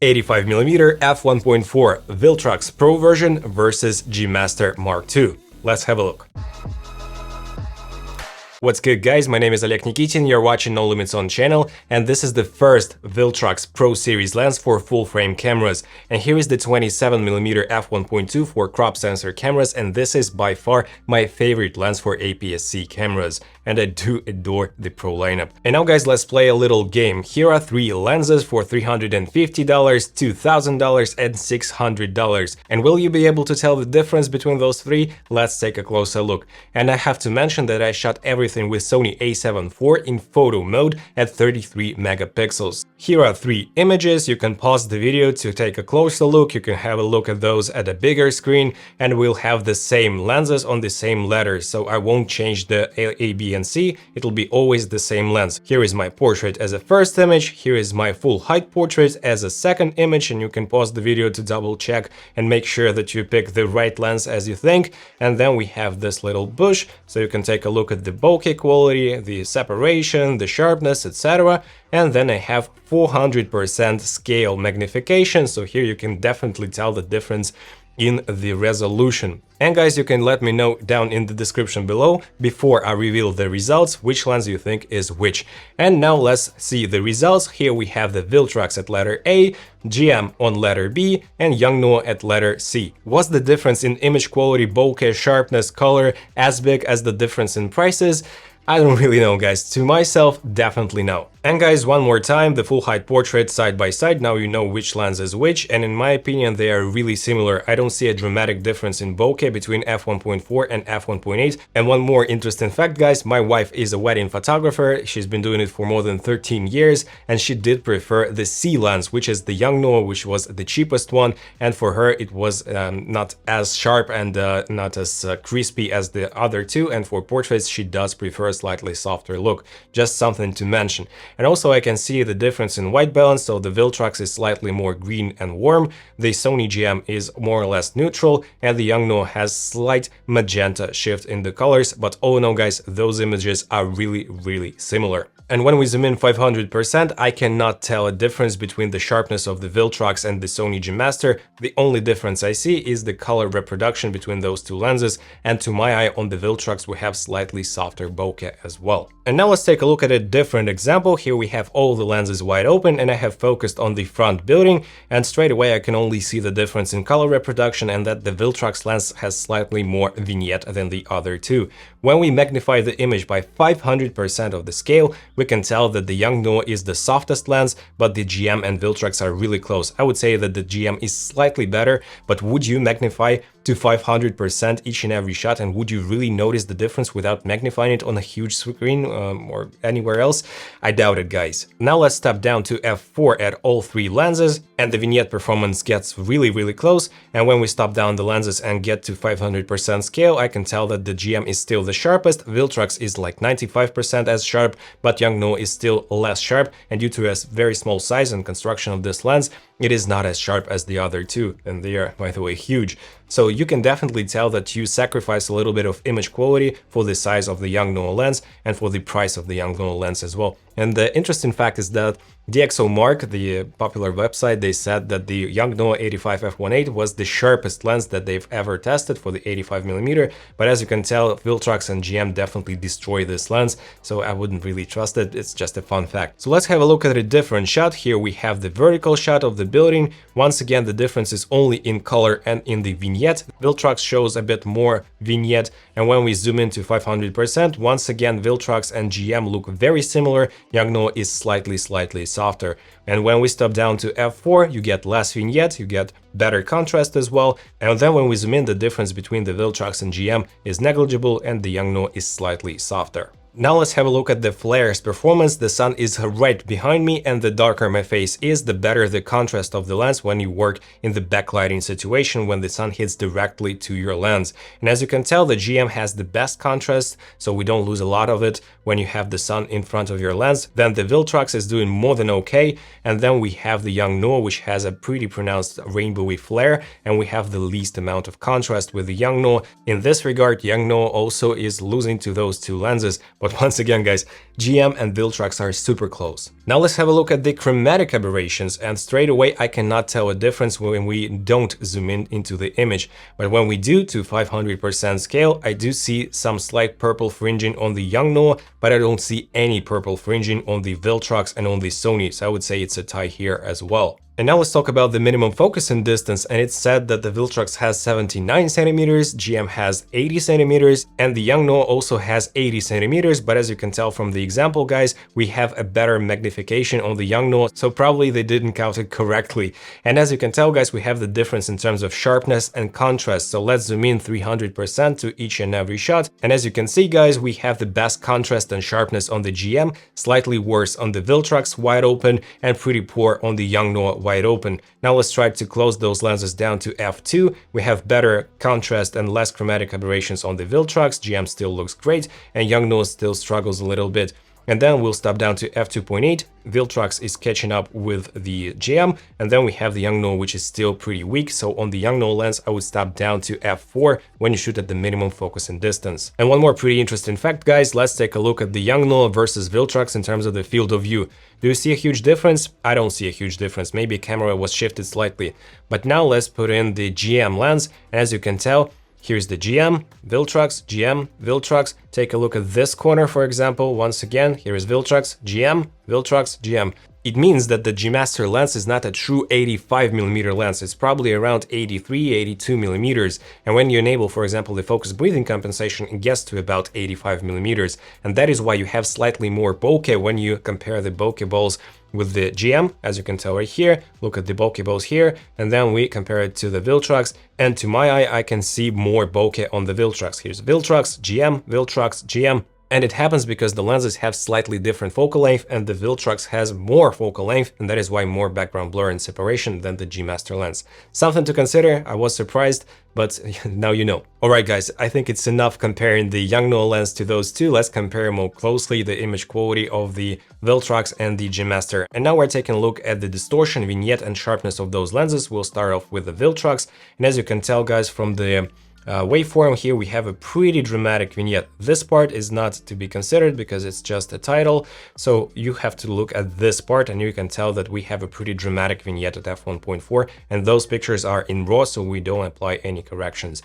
85mm f1.4 Viltrox Pro version versus G Master Mark II. Let's have a look. What's good, guys? My name is Oleg Nikitin, you're watching No Limits On channel, and this is the first Viltrox Pro Series lens for full-frame cameras. And here is the 27mm f1.2 for crop sensor cameras, and this is by far my favorite lens for APS-C cameras. And I do adore the Pro lineup. And now, guys, let's play a little game. Here are three lenses for $350, $2,000, and $600. And will you be able to tell the difference between those three? Let's take a closer look. And I have to mention that I shot everything with Sony A7IV in photo mode at 33 megapixels. Here are three images. You can pause the video to take a closer look. You can have a look at those at a bigger screen, and we'll have the same lenses on the same letters. So I won't change the A, B, and C. It'll be always the same lens. Here is my portrait as a first image. Here is my full height portrait as a second image, and you can pause the video to double check and make sure that you pick the right lens as you think. And then we have this little bush, so you can take a look at the bokeh quality, the separation, the sharpness, etc. And then I have 400% scale magnification, so here you can definitely tell the difference in the resolution. And guys, you can let me know down in the description below, before I reveal the results, which lens you think is which. And now let's see the results. Here we have the Viltrox at letter A, GM on letter B, and Yongnuo at letter C. Was the difference in image quality, bokeh, sharpness, color as big as the difference in prices? I don't really know, guys. To myself, definitely no. And guys, one more time, the full height portrait side by side, now you know which lens is which, and in my opinion they are really similar. I don't see a dramatic difference in bokeh between f1.4 and f1.8. And one more interesting fact, guys, my wife is a wedding photographer. She's been doing it for more than 13 years, and she did prefer the C lens, which is the Yongnuo, which was the cheapest one, and for her it was not as sharp and not as crispy as the other two, and for portraits she does prefer a slightly softer look. Just something to mention. And also I can see the difference in white balance, so the Viltrox is slightly more green and warm, the Sony GM is more or less neutral, and the Yongnuo has slight magenta shift in the colors, but all in all, guys, those images are really similar. And when we zoom in 500%, I cannot tell a difference between the sharpness of the Viltrox and the Sony G Master. The only difference I see is the color reproduction between those two lenses, and to my eye on the Viltrox we have slightly softer bokeh as well. And now let's take a look at a different example. Here we have all the lenses wide open, and I have focused on the front building, and straight away I can only see the difference in color reproduction, and that the Viltrox lens has slightly more vignette than the other two. When we magnify the image by 500% of the scale, we can tell that the Yongnuo is the softest lens, but the GM and Viltrox are really close. I would say that the GM is slightly better, but would you magnify to 500% each and every shot, and would you really notice the difference without magnifying it on a huge screen or anywhere else? I doubt it, guys. Now let's step down to f4 at all three lenses, and the vignette performance gets really close. And when we stop down the lenses and get to 500% scale, I can tell that the GM is still the sharpest, Viltrox is like 95% as sharp, but Yongnuo is still less sharp, and due to a very small size and construction of this lens, it is not as sharp as the other two, and they are, by the way, huge. So you can definitely tell that you sacrifice a little bit of image quality for the size of the Yongnuo lens and for the price of the Yongnuo lens as well. And the interesting fact is that DxOMark, the popular website, they said that the Yongnuo 85 f1.8 was the sharpest lens that they've ever tested for the 85mm, but as you can tell, Viltrox and GM definitely destroy this lens, so I wouldn't really trust it. It's just a fun fact. So let's have a look at a different shot. Here we have the vertical shot of the building. Once again, the difference is only in color and in the vignette. Viltrox shows a bit more vignette, and when we zoom into 500%, once again Viltrox and GM look very similar. Yongnuo is slightly softer. And when we step down to f4, you get less vignette, you get better contrast as well. And then when we zoom in, the difference between the Viltrox and GM is negligible, and the Yongnuo is slightly softer. Now let's have a look at the flares performance. The sun is right behind me, and the darker my face is, the better the contrast of the lens when you work in the backlighting situation when the sun hits directly to your lens. And as you can tell, the GM has the best contrast, so we don't lose a lot of it when you have the sun in front of your lens. Then the Viltrox is doing more than okay, and then we have the Yongnuo, which has a pretty pronounced rainbowy flare, and we have the least amount of contrast with the Yongnuo. In this regard, Yongnuo also is losing to those two lenses. But once again, guys, GM and Viltrox are super close. Now let's have a look at the chromatic aberrations, and straight away I cannot tell a difference when we don't zoom in into the image. But when we do to 500% scale, I do see some slight purple fringing on the Yongnuo, but I don't see any purple fringing on the Viltrox and on the Sony, so I would say it's a tie here as well. And now let's talk about the minimum focusing distance, and it's said that the Viltrox has 79 centimeters, GM has 80 centimeters, and the Yongnuo also has 80 centimeters, but as you can tell from the example, guys, we have a better magnification on the Yongnuo, so probably they didn't count it correctly. And as you can tell, guys, we have the difference in terms of sharpness and contrast, so let's zoom in 300% to each and every shot, and as you can see, guys, we have the best contrast and sharpness on the GM, slightly worse on the Viltrox wide open, and pretty poor on the Yongnuo wide open. Now let's try to close those lenses down to f2. We have better contrast and less chromatic aberrations on the Viltrox, GM still looks great, and Yongnuo still struggles a little bit. And then we'll stop down to f2.8, Viltrox is catching up with the GM, and then we have the Yongnuo, which is still pretty weak, so on the Yongnuo lens I would stop down to f4 when you shoot at the minimum focus and distance. And one more pretty interesting fact, guys, let's take a look at the Yongnuo versus Viltrox in terms of the field of view. Do you see a huge difference? I don't see a huge difference, maybe camera was shifted slightly. But now let's put in the GM lens, and as you can tell, here's the GM, Viltrox, GM, Viltrox. Take a look at this corner, for example. Once again, here is Viltrox, GM, Viltrox, GM. It means that the G Master lens is not a true 85mm lens, it's probably around 83, 82mm. And when you enable, for example, the focus breathing compensation, it gets to about 85mm. And that is why you have slightly more bokeh when you compare the bokeh balls with the GM, as you can tell right here. Look at the bokeh balls here, and then we compare it to the Viltrox, and to my eye, I can see more bokeh on the Viltrox. Here's Viltrox, GM, Viltrox, GM. And it happens because the lenses have slightly different focal length, and the Viltrox has more focal length, and that is why more background blur and separation than the G Master lens. Something to consider, I was surprised, but now you know. Alright guys, I think it's enough comparing the Yongnuo lens to those two. Let's compare more closely the image quality of the Viltrox and the G Master. And now we're taking a look at the distortion, vignette and sharpness of those lenses. We'll start off with the Viltrox, and as you can tell, guys, from the waveform here, we have a pretty dramatic vignette. This part is not to be considered because it's just a title, so you have to look at this part and you can tell that we have a pretty dramatic vignette at f1.4, and those pictures are in RAW, so we don't apply any corrections.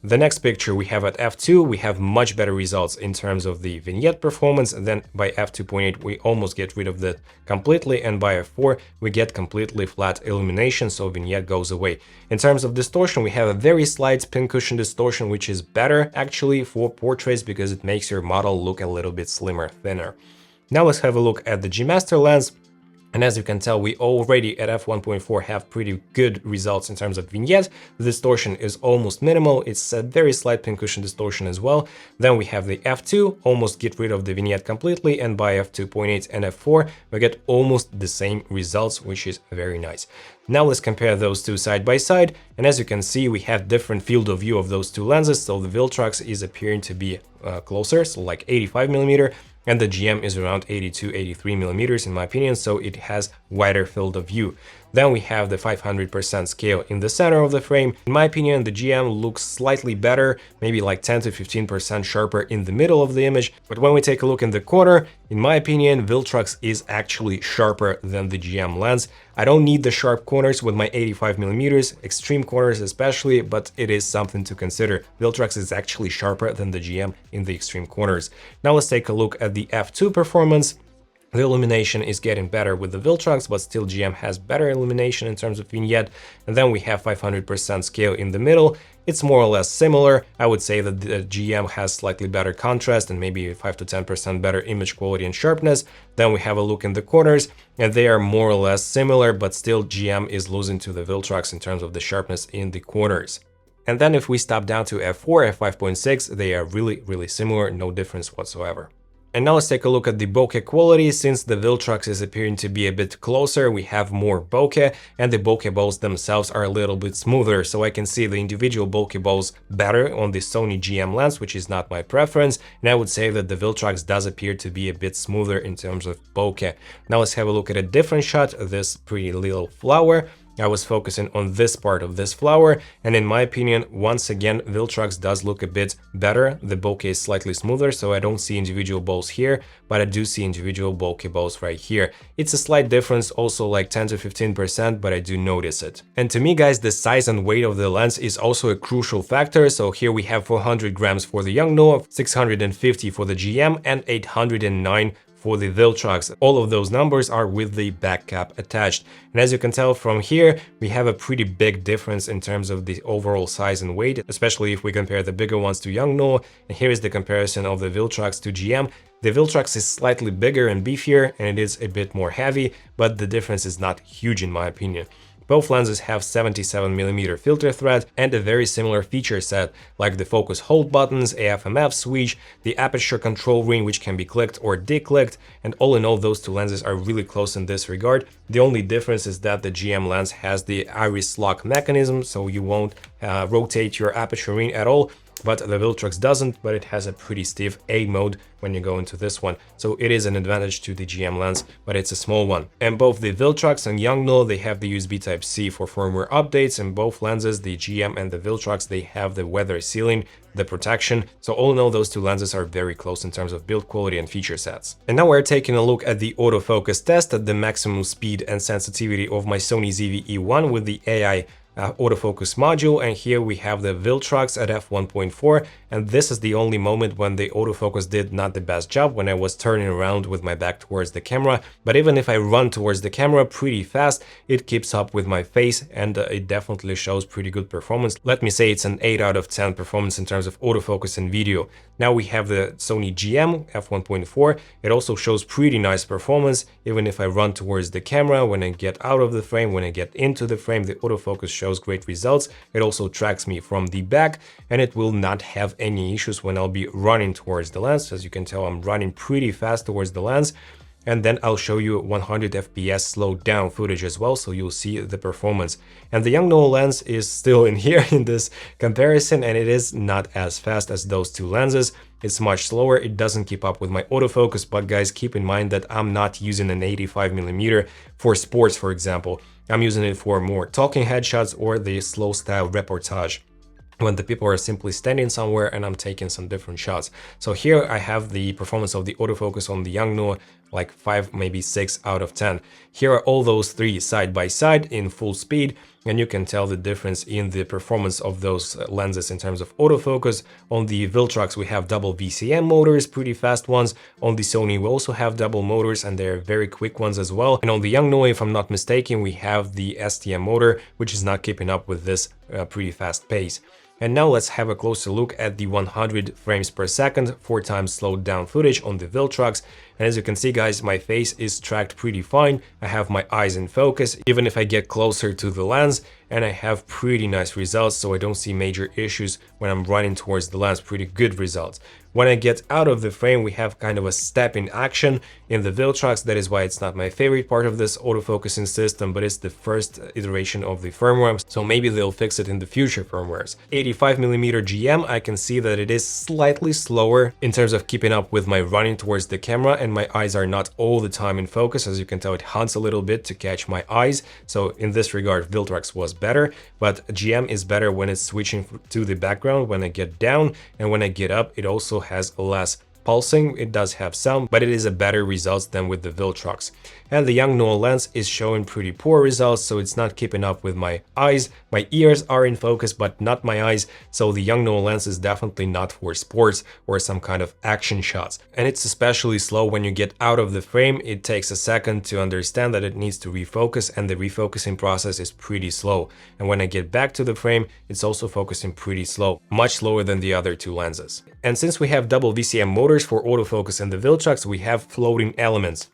The next picture we have at f2, we have much better results in terms of the vignette performance, and then by f2.8 we almost get rid of that completely, and by f4 we get completely flat illumination, so vignette goes away. In terms of distortion, we have a very slight pincushion distortion, which is better actually for portraits because it makes your model look a little bit slimmer, thinner. Now let's have a look at the G Master lens. And as you can tell, we already at f1.4 have pretty good results in terms of vignette. The distortion is almost minimal, it's a very slight pincushion distortion as well. Then we have the f2, almost get rid of the vignette completely, and by f2.8 and f4 we get almost the same results, which is very nice. Now let's compare those two side by side, and as you can see, we have different field of view of those two lenses. So the Viltrox is appearing to be closer, so like 85mm, and the GM is around 82-83mm in my opinion, so it has wider field of view. Then we have the 500% scale in the center of the frame. In my opinion, the GM looks slightly better, maybe like 10 to 15% sharper in the middle of the image. But when we take a look in the corner, in my opinion, Viltrox is actually sharper than the GM lens. I don't need the sharp corners with my 85mm, extreme corners especially, but it is something to consider. Viltrox is actually sharper than the GM in the extreme corners. Now let's take a look at the f2 performance. The illumination is getting better with the Viltrox, but still GM has better illumination in terms of vignette. And then we have 500% scale in the middle. It's more or less similar. I would say that the GM has slightly better contrast and maybe 5 to 10% better image quality and sharpness. Then we have a look in the corners, and they are more or less similar, but still GM is losing to the Viltrox in terms of the sharpness in the corners. And then if we stop down to f4, f5.6, they are really similar, no difference whatsoever. And now let's take a look at the bokeh quality. Since the Viltrox is appearing to be a bit closer, we have more bokeh, and the bokeh balls themselves are a little bit smoother, so I can see the individual bokeh balls better on the Sony GM lens, which is not my preference, and I would say that the Viltrox does appear to be a bit smoother in terms of bokeh. Now let's have a look at a different shot, this pretty little flower. I was focusing on this part of this flower, and in my opinion, once again, Viltrox does look a bit better. The bokeh is slightly smoother, so I don't see individual balls here, but I do see individual bokeh balls right here. It's a slight difference, also like 10 to 15%, but I do notice it. And to me, guys, the size and weight of the lens is also a crucial factor. So here we have 400 grams for the Yongnuo, 650 for the GM, and 809 for the Viltrox. All of those numbers are with the back cap attached. And as you can tell from here, we have a pretty big difference in terms of the overall size and weight, especially if we compare the bigger ones to Yongnuo. And here is the comparison of the Viltrox to GM. The Viltrox is slightly bigger and beefier, and it is a bit more heavy, but the difference is not huge in my opinion. Both lenses have 77mm filter thread and a very similar feature set, like the focus hold buttons, AF/MF switch, the aperture control ring which can be clicked or declicked, and all in all those two lenses are really close in this regard. The only difference is that the GM lens has the iris lock mechanism, so you won't rotate your aperture ring at all, but the Viltrox doesn't, but it has a pretty stiff A mode when you go into this one. So it is an advantage to the GM lens, but it's a small one. And both the Viltrox and Yongnuo, they have the USB Type-C for firmware updates, and both lenses, the GM and the Viltrox, they have the weather sealing, the protection. So all in all, those two lenses are very close in terms of build quality and feature sets. And now we're taking a look at the autofocus test at the maximum speed and sensitivity of my Sony ZV-E1 with the AI autofocus module, and here we have the Viltrox at f1.4, and this is the only moment when the autofocus did not the best job, when I was turning around with my back towards the camera. But even if I run towards the camera pretty fast, it keeps up with my face, and it definitely shows pretty good performance. Let me say it's an 8 out of 10 performance in terms of autofocus and video. Now we have the Sony GM f1.4. It also shows pretty nice performance, even if I run towards the camera. When I get out of the frame, when I get into the frame, the autofocus shows great results. It also tracks me from the back, and it will not have any issues when I'll be running towards the lens. As you can tell, I'm running pretty fast towards the lens. And then I'll show you 100 FPS slowed down footage as well, so you'll see the performance. And the Yongnuo lens is still in here in this comparison, and it is not as fast as those two lenses. It's much slower, it doesn't keep up with my autofocus, but guys, keep in mind that I'm not using an 85mm for sports, for example. I'm using it for more talking headshots or the slow style reportage, when the people are simply standing somewhere and I'm taking some different shots. So here I have the performance of the autofocus on the Yongnuo, like 5, maybe 6 out of 10. Here are all those three side by side in full speed, and you can tell the difference in the performance of those lenses in terms of autofocus. On the Viltrox we have double VCM motors, pretty fast ones. On the Sony we also have double motors, and they're very quick ones as well. And on the Yongnuo, if I'm not mistaken, we have the STM motor, which is not keeping up with this pretty fast pace. And now let's have a closer look at the 100 frames per second, 4 times slowed down footage on the Viltrox. And as you can see, guys, my face is tracked pretty fine. I have my eyes in focus, even if I get closer to the lens, and I have pretty nice results, so I don't see major issues when I'm running towards the lens, pretty good results. When I get out of the frame, we have kind of a step in action in the Viltrox. That is why it's not my favorite part of this autofocusing system, but it's the first iteration of the firmware, so maybe they'll fix it in the future firmwares. 85mm GM, I can see that it is slightly slower in terms of keeping up with my running towards the camera, and my eyes are not all the time in focus. As you can tell, it hunts a little bit to catch my eyes, so in this regard Viltrox was better, but GM is better when it's switching to the background. When I get down and when I get up, it also has less pulsing. It does have some, but it is a better results than with the Viltrox. And the Yongnuo lens is showing pretty poor results, so it's not keeping up with my eyes. My ears are in focus, but not my eyes, so the Yongnuo lens is definitely not for sports or some kind of action shots. And it's especially slow when you get out of the frame. It takes a second to understand that it needs to refocus, and the refocusing process is pretty slow. And when I get back to the frame, it's also focusing pretty slow, much slower than the other two lenses. And since we have double VCM motors for autofocus in the Viltrox, we have floating elements.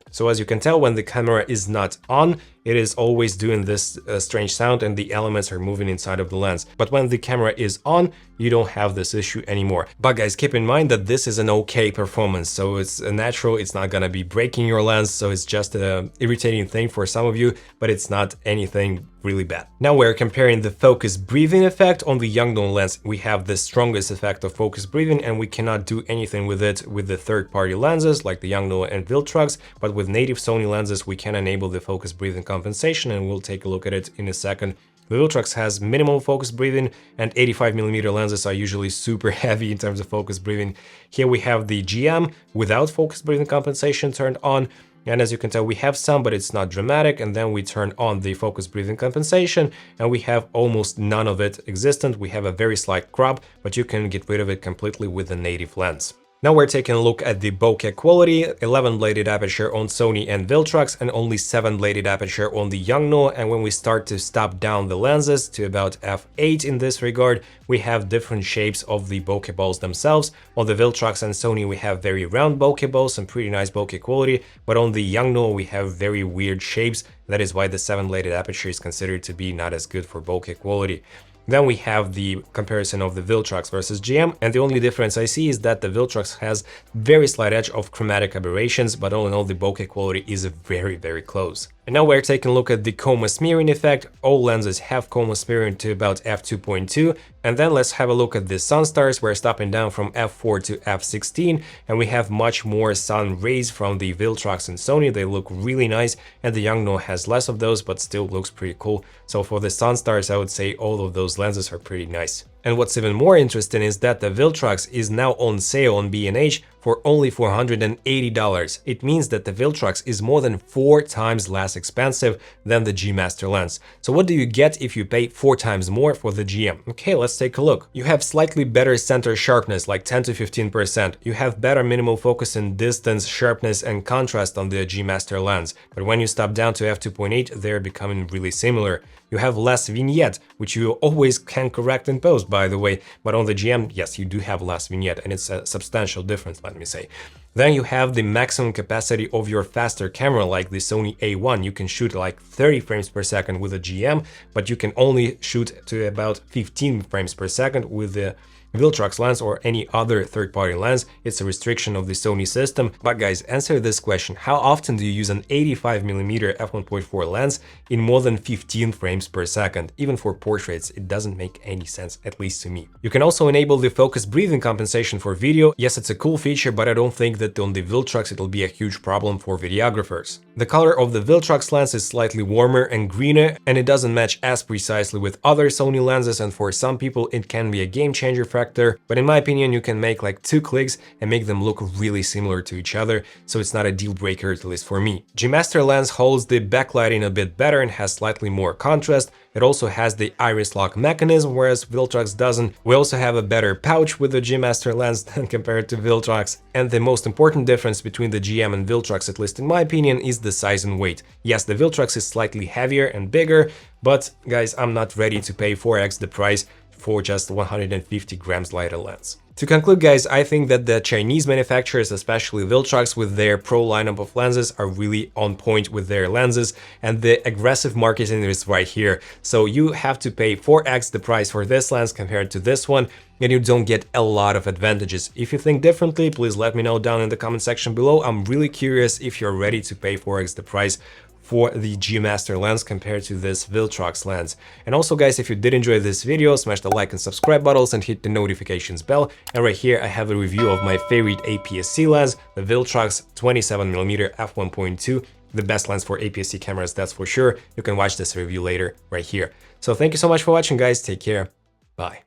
So as you can tell, when the camera is not on, it is always doing this strange sound and the elements are moving inside of the lens. But when the camera is on, you don't have this issue anymore. But guys, keep in mind that this is an okay performance, so it's natural, it's not gonna be breaking your lens, so it's just an irritating thing for some of you, but it's not anything really bad. Now we're comparing the focus breathing effect. On the Yongnuo lens, we have the strongest effect of focus breathing, and we cannot do anything with it with the third-party lenses like the Yongnuo and Viltrox, but with native Sony lenses, we can enable the focus breathing compensation, and we'll take a look at it in a second. The Viltrox has minimal focus breathing, and 85mm lenses are usually super heavy in terms of focus breathing. Here we have the GM without focus breathing compensation turned on, and as you can tell, we have some, but it's not dramatic. And then we turn on the focus breathing compensation, and we have almost none of it existent. We have a very slight crop, but you can get rid of it completely with the native lens. Now we're taking a look at the bokeh quality. 11-bladed aperture on Sony and Viltrox, and only 7-bladed aperture on the Yongnuo. And when we start to stop down the lenses to about f8 in this regard, we have different shapes of the bokeh balls themselves. On the Viltrox and Sony, we have very round bokeh balls and pretty nice bokeh quality, but on the Yongnuo, we have very weird shapes. That is why the 7-bladed aperture is considered to be not as good for bokeh quality. Then we have the comparison of the Viltrox versus GM, and the only difference I see is that the Viltrox has very slight edge of chromatic aberrations, but all in all the bokeh quality is very close. And now we're taking a look at the coma smearing effect. All lenses have coma smearing to about f2.2, and then let's have a look at the sun stars. We're stopping down from f4 to f16, and we have much more sun rays from the Viltrox and Sony. They look really nice, and the Yongnuo has less of those, but still looks pretty cool. So for the sun stars, I would say all of those lenses are pretty nice. And what's even more interesting is that the Viltrox is now on sale on B&H for only $480. It means that the Viltrox is more than 4 times less expensive than the G Master lens. So what do you get if you pay 4 times more for the GM? Okay, let's take a look. You have slightly better center sharpness, like 10 to 15%. You have better minimal focus and distance, sharpness and contrast on the G Master lens. But when you stop down to f2.8, they're becoming really similar. You have less vignette, which you always can correct in post, by the way, but on the GM, yes, you do have less vignette, and it's a substantial difference, let me say. Then you have the maximum capacity of your faster camera, like the Sony A1. You can shoot like 30 frames per second with a GM, but you can only shoot to about 15 frames per second with the Viltrox lens or any other third-party lens. It's a restriction of the Sony system. But guys, answer this question: how often do you use an 85mm f1.4 lens in more than 15 frames per second? Even for portraits, it doesn't make any sense, at least to me. You can also enable the focus breathing compensation for video. Yes, it's a cool feature, but I don't think that on the Viltrox it'll be a huge problem for videographers. The color of the Viltrox lens is slightly warmer and greener, and it doesn't match as precisely with other Sony lenses, and for some people it can be a game changer factor, but in my opinion you can make like 2 clicks and make them look really similar to each other, so it's not a deal breaker, at least for me. G Master lens holds the backlighting a bit better and has slightly more contrast. It also has the iris lock mechanism, whereas Viltrox doesn't. We also have a better pouch with the G Master lens than compared to Viltrox. And the most important difference between the GM and Viltrox, at least in my opinion, is the size and weight. Yes, the Viltrox is slightly heavier and bigger, but guys, I'm not ready to pay 4x the price for just 150 grams lighter lens. To conclude, guys, I think that the Chinese manufacturers, especially Viltrox with their pro lineup of lenses, are really on point with their lenses, and the aggressive marketing is right here. So you have to pay 4x the price for this lens compared to this one, and you don't get a lot of advantages. If you think differently, please let me know down in the comment section below. I'm really curious if you're ready to pay 4x the price for the G Master lens compared to this Viltrox lens. And also, guys, if you did enjoy this video, smash the like and subscribe buttons and hit the notifications bell. And right here I have a review of my favorite APS-C lens, the Viltrox 27mm f1.2, the best lens for APS-C cameras, that's for sure. You can watch this review later right here. So thank you so much for watching, guys. Take care. Bye.